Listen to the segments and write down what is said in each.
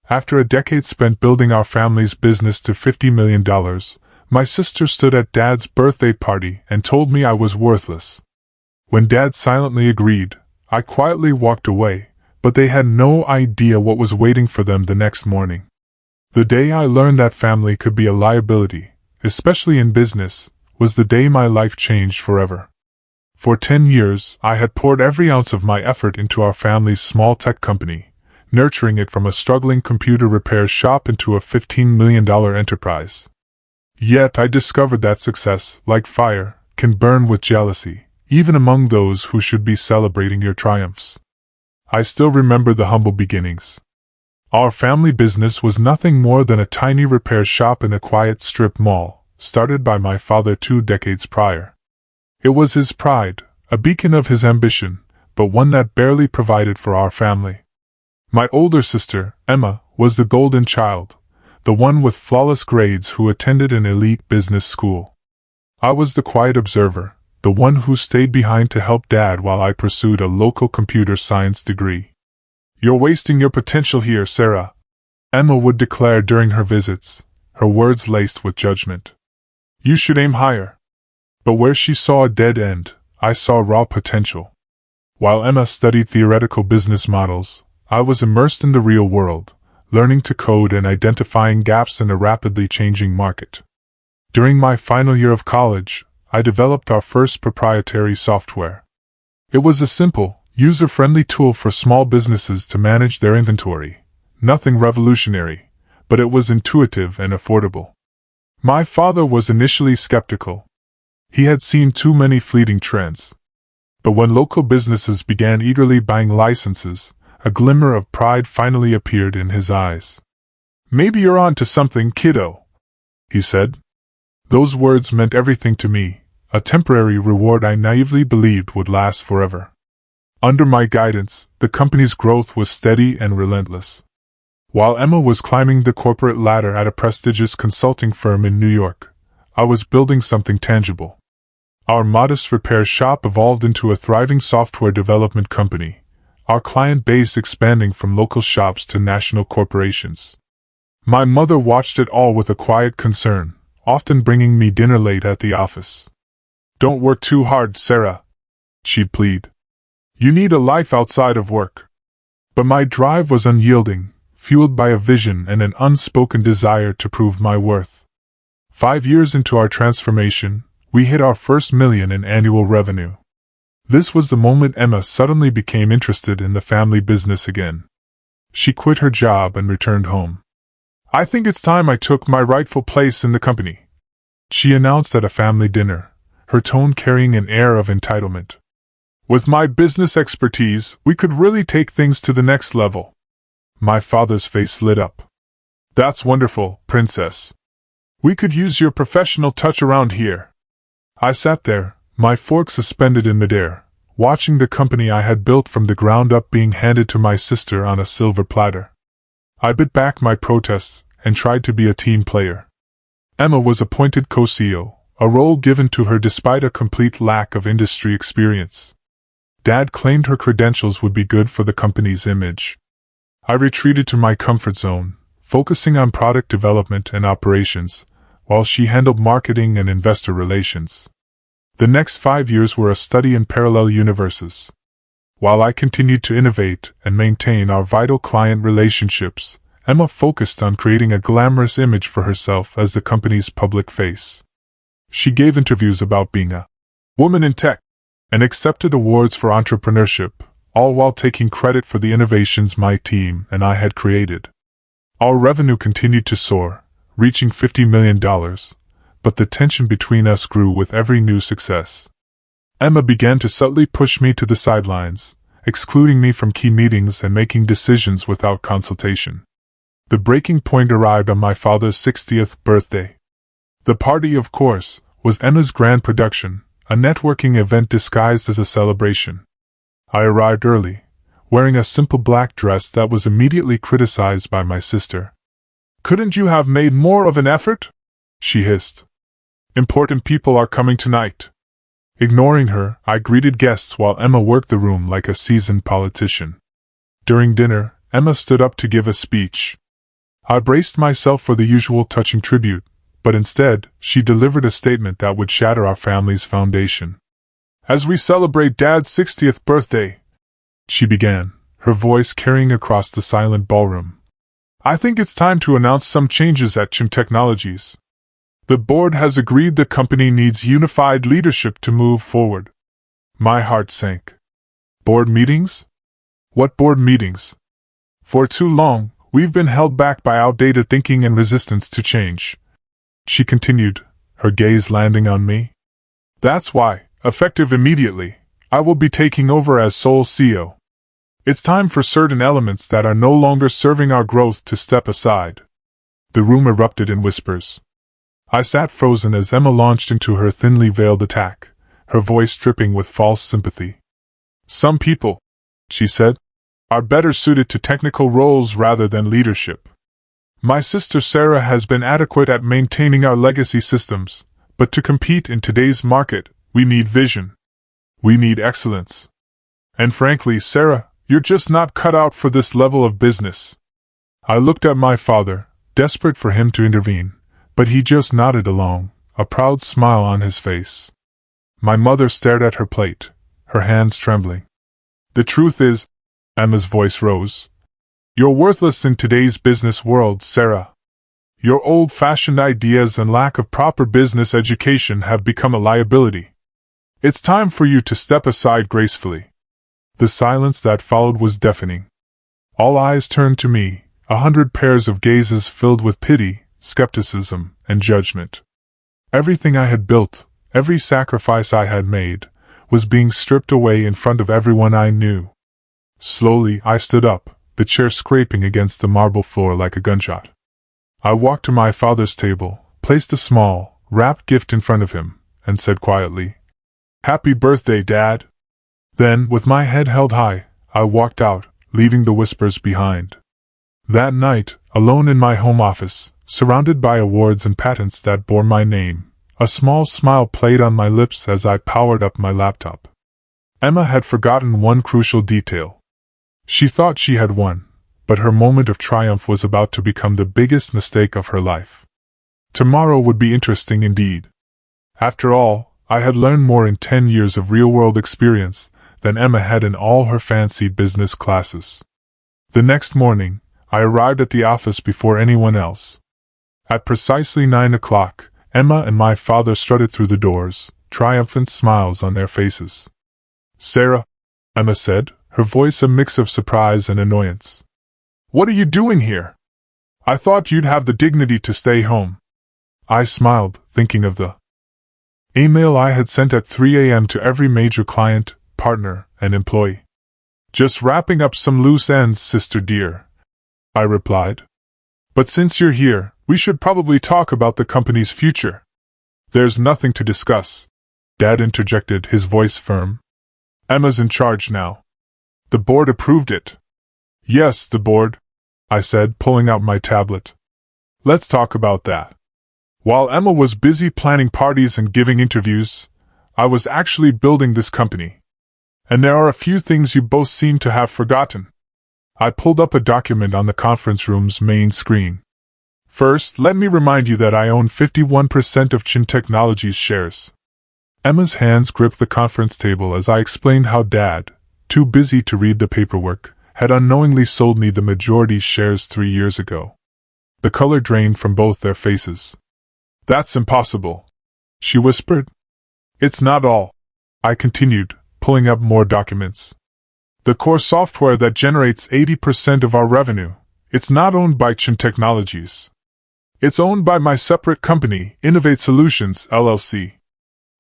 After a decade spent building our family's business to $50 million, my sister stood at Dad's birthday party and told me I was worthless. When Dad silently agreed, I quietly walked away, but they had no idea what was waiting for them the next morning. The day I learned that family could be a liability, especially in business, was the day my life changed forever. For 10 years, I had poured every ounce of my effort into our family's small tech company, nurturing it from a struggling computer repair shop into a $15 million enterprise. Yet I discovered that success, like fire, can burn with jealousy, even among those who should be celebrating your triumphs. I still remember the humble beginnings. Our family business was nothing more than a tiny repair shop in a quiet strip mall, started by my father 2 decades prior. It was his pride, a beacon of his ambition, but one that barely provided for our family. My older sister, Emma, was the golden child, the one with flawless grades who attended an elite business school. I was the quiet observer, the one who stayed behind to help Dad while I pursued a local computer science degree. "You're wasting your potential here, Sarah," Emma would declare during her visits, her words laced with judgment. "You should aim higher." But where she saw a dead end, I saw raw potential. While Emma studied theoretical business models, I was immersed in the real world, learning to code and identifying gaps in a rapidly changing market. During my final year of college, I developed our first proprietary software. It was a simple, user-friendly tool for small businesses to manage their inventory. Nothing revolutionary, but it was intuitive and affordable. My father was initially skeptical. He had seen too many fleeting trends. But when local businesses began eagerly buying licenses, a glimmer of pride finally appeared in his eyes. "Maybe you're on to something, kiddo," he said. Those words meant everything to me, a temporary reward I naively believed would last forever. Under my guidance, the company's growth was steady and relentless. While Emma was climbing the corporate ladder at a prestigious consulting firm in New York, I was building something tangible. Our modest repair shop evolved into a thriving software development company, our client base expanding from local shops to national corporations. My mother watched it all with a quiet concern, often bringing me dinner late at the office. "Don't work too hard, Sarah," she'd plead. "You need a life outside of work." But my drive was unyielding, fueled by a vision and an unspoken desire to prove my worth. 5 years into our transformation, we hit our first $1 million in annual revenue. This was the moment Emma suddenly became interested in the family business again. She quit her job and returned home. "I think it's time I took my rightful place in the company," she announced at a family dinner, her tone carrying an air of entitlement. "With my business expertise, we could really take things to the next level." My father's face lit up. "That's wonderful, Princess. We could use your professional touch around here." I sat there, my fork suspended in midair, watching the company I had built from the ground up being handed to my sister on a silver platter. I bit back my protests and tried to be a team player. Emma was appointed co-CEO, a role given to her despite a complete lack of industry experience. Dad claimed her credentials would be good for the company's image. I retreated to my comfort zone, focusing on product development and operations, while she handled marketing and investor relations. The next 5 years were a study in parallel universes. While I continued to innovate and maintain our vital client relationships, Emma focused on creating a glamorous image for herself as the company's public face. She gave interviews about being a woman in tech and accepted awards for entrepreneurship, all while taking credit for the innovations my team and I had created. Our revenue continued to soar, reaching $50 million, but the tension between us grew with every new success. Emma began to subtly push me to the sidelines, excluding me from key meetings and making decisions without consultation. The breaking point arrived on my father's 60th birthday. The party, of course, was Emma's grand production, a networking event disguised as a celebration. I arrived early, wearing a simple black dress that was immediately criticized by my sister. "Couldn't you have made more of an effort?" she hissed. "Important people are coming tonight." Ignoring her, I greeted guests while Emma worked the room like a seasoned politician. During dinner, Emma stood up to give a speech. I braced myself for the usual touching tribute, but instead, she delivered a statement that would shatter our family's foundation. As we celebrate Dad's 60th birthday, she began, her voice carrying across the silent ballroom, I think it's time to announce some changes at Chim Technologies. The board has agreed the company needs unified leadership to move forward. My heart sank. Board meetings? What board meetings? For too long, we've been held back by outdated thinking and resistance to change. She continued, her gaze landing on me. That's why, effective immediately, I will be taking over as sole CEO. It's time for certain elements that are no longer serving our growth to step aside. The room erupted in whispers. I sat frozen as Emma launched into her thinly veiled attack, her voice dripping with false sympathy. Some people, she said, are better suited to technical roles rather than leadership. My sister Sarah has been adequate at maintaining our legacy systems, but to compete in today's market, we need vision. We need excellence. And frankly, Sarah, you're just not cut out for this level of business. I looked at my father, desperate for him to intervene, but he just nodded along, a proud smile on his face. My mother stared at her plate, her hands trembling. The truth is, Emma's voice rose, you're worthless in today's business world, Sarah. Your old-fashioned ideas and lack of proper business education have become a liability. It's time for you to step aside gracefully. The silence that followed was deafening. All eyes turned to me, 100 pairs of gazes filled with pity, skepticism, and judgment. Everything I had built, every sacrifice I had made, was being stripped away in front of everyone I knew. Slowly, I stood up, the chair scraping against the marble floor like a gunshot. I walked to my father's table, placed a small, wrapped gift in front of him, and said quietly, "Happy birthday, Dad." Then, with my head held high, I walked out, leaving the whispers behind. That night, alone in my home office, surrounded by awards and patents that bore my name, a small smile played on my lips as I powered up my laptop. Emma had forgotten one crucial detail. She thought she had won, but her moment of triumph was about to become the biggest mistake of her life. Tomorrow would be interesting indeed. After all, I had learned more in 10 years of real-world experience than Emma had in all her fancy business classes. The next morning, I arrived at the office before anyone else. At precisely 9 o'clock, Emma and my father strutted through the doors, triumphant smiles on their faces. "Sarah," Emma said, her voice a mix of surprise and annoyance. "What are you doing here? I thought you'd have the dignity to stay home." I smiled, thinking of the email I had sent at 3 a.m. to every major client, partner, and employee. "Just wrapping up some loose ends, sister dear," I replied. "But since you're here, we should probably talk about the company's future." "There's nothing to discuss," Dad interjected, his voice firm. "Emma's in charge now. The board approved it." "Yes, the board," I said, pulling out my tablet. "Let's talk about that." While Emma was busy planning parties and giving interviews, I was actually building this company. And there are a few things you both seem to have forgotten. I pulled up a document on the conference room's main screen. "First, let me remind you that I own 51% of Chim Technologies shares." Emma's hands gripped the conference table as I explained how Dad, too busy to read the paperwork, had unknowingly sold me the majority shares 3 years ago. The color drained from both their faces. "That's impossible," she whispered. "It's not all," I continued, pulling up more documents. "The core software that generates 80% of our revenue, it's not owned by Chim Technologies. It's owned by my separate company, Innovate Solutions, LLC.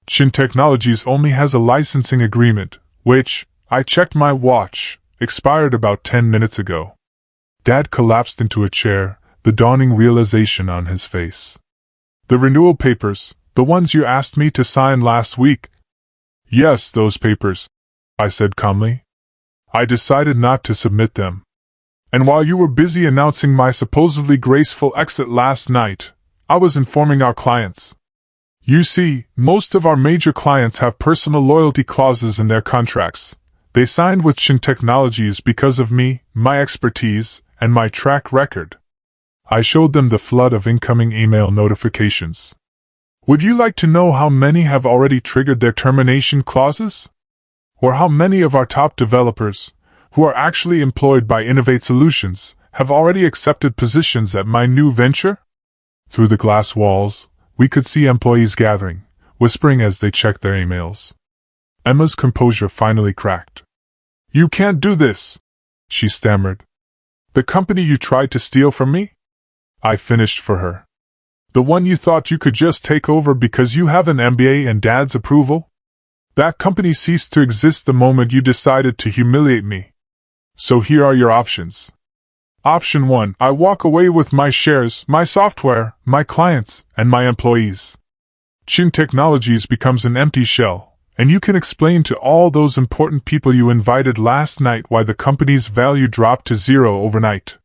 Chim Technologies only has a licensing agreement, which, I checked my watch, expired about 10 minutes ago." Dad collapsed into a chair, the dawning realization on his face. "The renewal papers, the ones you asked me to sign last week?" "Yes, those papers," I said calmly. "I decided not to submit them. And while you were busy announcing my supposedly graceful exit last night, I was informing our clients. You see, most of our major clients have personal loyalty clauses in their contracts. They signed with Chim Technologies because of me, my expertise, and my track record. I showed them the flood of incoming email notifications. Would you like to know how many have already triggered their termination clauses? Or how many of our top developers, who are actually employed by Innovate Solutions, have already accepted positions at my new venture? Through the glass walls, we could see employees gathering, whispering as they checked their emails. Emma's composure finally cracked. "You can't do this," she stammered. "The company you tried to steal from me?" I finished for her. "The one you thought you could just take over because you have an MBA and Dad's approval? That company ceased to exist the moment you decided to humiliate me. So here are your options. Option 1, I walk away with my shares, my software, my clients, and my employees. Chin Technologies becomes an empty shell, and you can explain to all those important people you invited last night why the company's value dropped to zero overnight."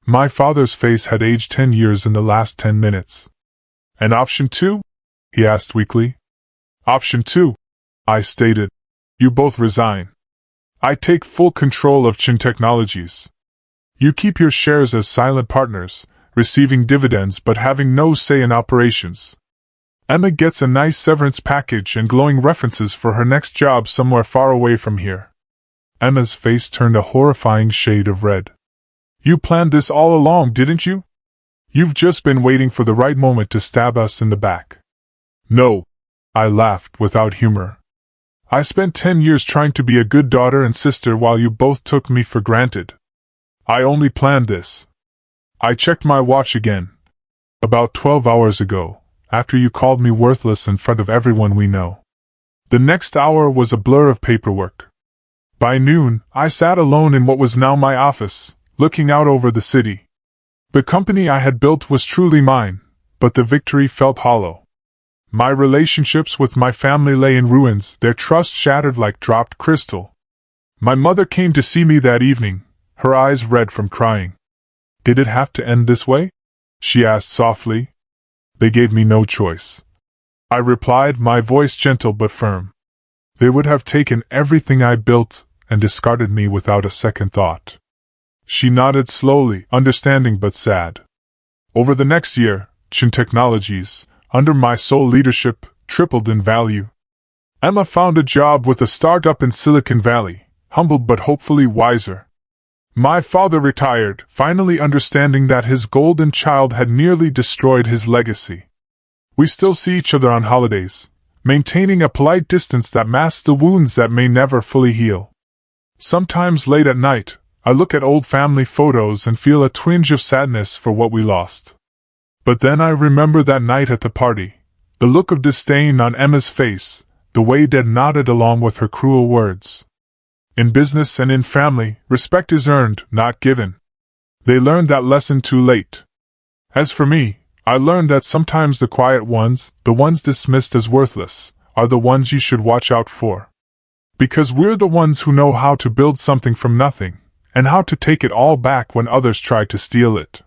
My father's face had aged 10 years in the last 10 minutes. "And option 2? He asked weakly. "Option 2, I stated. You both resign. I take full control of Chin Technologies. You keep your shares as silent partners, receiving dividends but having no say in operations. Emma gets a nice severance package and glowing references for her next job somewhere far away from here." Emma's face turned a horrifying shade of red. "You planned this all along, didn't you? You've just been waiting for the right moment to stab us in the back." "No," I laughed without humor. "I spent 10 years trying to be a good daughter and sister while you both took me for granted. I only planned this." I checked my watch again. "About 12 hours ago, after you called me worthless in front of everyone we know." The next hour was a blur of paperwork. By noon, I sat alone in what was now my office, looking out over the city. The company I had built was truly mine, but the victory felt hollow. My relationships with my family lay in ruins, their trust shattered like dropped crystal. My mother came to see me that evening, her eyes red from crying. "Did it have to end this way?" she asked softly. "They gave me no choice," I replied, my voice gentle but firm. "They would have taken everything I built and discarded me without a second thought." She nodded slowly, understanding but sad. Over the next year, Chin Technologies, under my sole leadership, tripled in value. Emma found a job with a startup in Silicon Valley, humbled but hopefully wiser. My father retired, finally understanding that his golden child had nearly destroyed his legacy. We still see each other on holidays, maintaining a polite distance that masks the wounds that may never fully heal. Sometimes late at night, I look at old family photos and feel a twinge of sadness for what we lost. But then I remember that night at the party, the look of disdain on Emma's face, the way Dad nodded along with her cruel words. In business and in family, respect is earned, not given. They learned that lesson too late. As for me, I learned that sometimes the quiet ones, the ones dismissed as worthless, are the ones you should watch out for. Because we're the ones who know how to build something from nothing, and how to take it all back when others try to steal it.